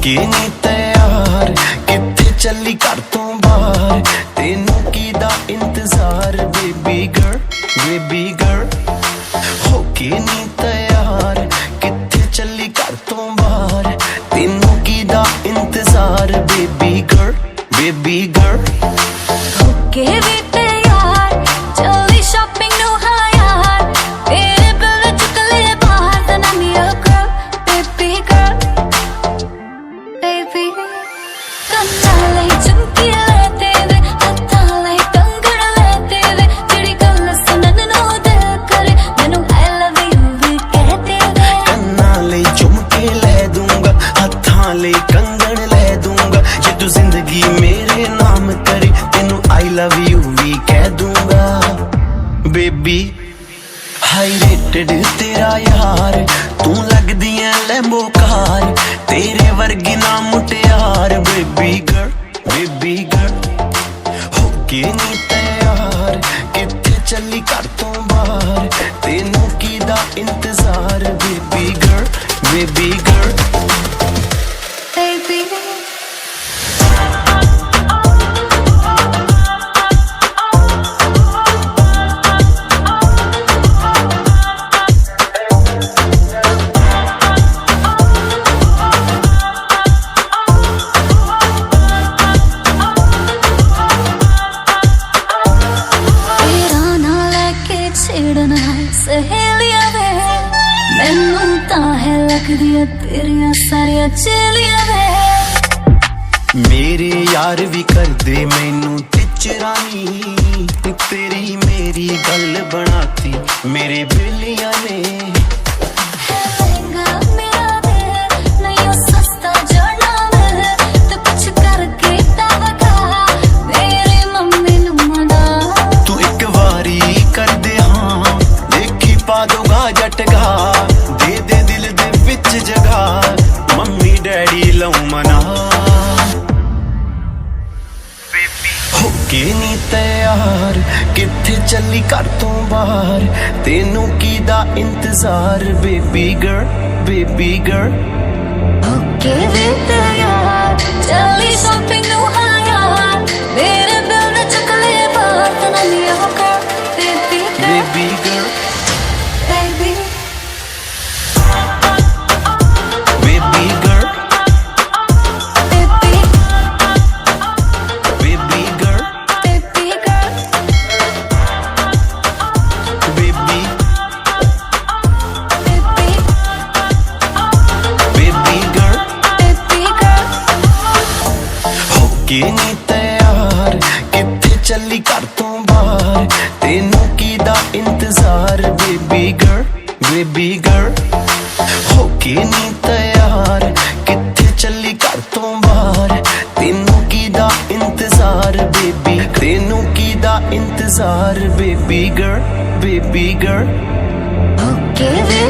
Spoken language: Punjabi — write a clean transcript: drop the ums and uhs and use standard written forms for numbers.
होके नी तैयार किथे चली घर तो बाहर तेनू की दा इंतजार बेबी गर्ल होके नी तैयार किथे चली घर तो बाहर तेनू की दा इंतजार बेबी गर्ल होके भी तैयार चली शॉपिंग नु हाँ यार तेरे बिल चुक ले बाहर then I'm your girl baby girl baby ਕੰਨਾਂ ਲਈ ਝੁਮਕੀ ਲੈ ਤੇਰੇ ਹੱਥਾਂ ਲਈ ਕੰਗਣ ਲੈ ਤੇਰੇ ਜਿਹੜੀ ਗੱਲ ਸੁਣਨ ਨੂੰ ਦਿਲ ਕਰੇ ਮੈਨੂੰ I love you ਵੀ ਕਹਿ ਤੇਰੇ ਕੰਨਾਂ ਲਈ ਝੁਮਕੇ ਲੈ ਦੂੰਗਾ ਹੱਥਾਂ ਲਈ ਕੰਗਣ ਲੈ ਦੂੰਗਾ ਜੇ ਤੂੰ ਜ਼ਿੰਦਗੀ ਮੇਰੇ ਨਾਮ ਕਰੇ ਤੈਨੂੰ I love you ਵੀ ਕਹਿ ਦੂੰਗਾ ਬੇਬੀ ਹਾਈ ਰੇਟਡ ਤੇਰਾ ਯਾਰ ਤੂੰ ਲੱਗਦੀ ਐ ਲੈਂਬੋ ਕਾਰ ਤੇਰੇ ਵਰਗੀ ਨਾ ਮੁਟਿਆਰ ਬੇਬੀ गर्ल ਹੋਕੇ ਨੀ ਤੈयार ਕਿੱਥੇ ਚੱਲੀ ਘਰ ਤੋਂ ਬਾਹਰ ਤੈਨੂੰ ਕੀ ਦਾ ਇੰਤਜ਼ਾਰ ਬੇਬੀ गर्ल baby ਛੇੜਨਾ ਸਹੇਲੀਆਂ ਵੇ ਮੈਨੂੰ ਤਾਂ ਹੈ ਲੱਗਦੀਆਂ ਤੇਰੀਆਂ ਸਾਰੀਆਂ ਚੇਲੀਆਂ ਵੇ ਮੇਰੇ ਯਾਰ ਵੀ ਕਰਦੇ ਮੈਨੂੰ ਟਿਚਰਾਨੀ ਤੇਰੀ ਮੇਰੀ ਗੱਲ ਬਣਾਤੀ ਮੇਰੇ ਬੇਲੀਆਂ ਨੇ ਜਟਗਾ ਦੇ ਦੇ ਦਿਲ ਦੇ ਵਿੱਚ ਜਗਾ ਮੰਮੀ ਡੈਡੀ ਲਉ ਮਨਾ ਹੋਕੇ ਨੀ ਤੈयार ਕਿੱਥੇ ਚੱਲੀ ਘਰ ਤੋਂ ਬਾਹਰ ਤੈਨੂੰ ਕੀ ਦਾ ਇੰਤਜ਼ਾਰ ਬੇਬੀ गर्ल ਹੋਕੇ ਵੀ ਤੈयार ਚੱਲੀ ਸ਼ਾਪਿੰਗ ਨੂੰ ਹਾਂ ਯਾਰ ਮੇਰੇ ਬਿਲ ਨਾ ਚੁੱਕ ਲੈ ਬਾਹਰ ਤਾਂ ਨਹੀਂ ਹੋ ਕਰ ਬੇਬੀ girl ਹੋਕੇ ਨੀ ਤੈयार ਕਿੱਥੇ ਚੱਲੀ ਘਰ ਤੋਂ ਬਾਹਰ ਤੈਨੂੰ ਕੀ ਦਾ ਇੰਤਜ਼ਾਰ ਬੇਬੀ गर्l ਹੋਕੇ ਨੀ ਤੈयार ਕਿੱਥੇ ਚੱਲੀ ਘਰ ਤੋਂ ਬਾਹਰ ਤੈਨੂੰ ਕੀ ਦਾ ਇੰਤਜ਼ਾਰ ਬੇਬੀ गर्l ਹੋਕੇ ਵੀ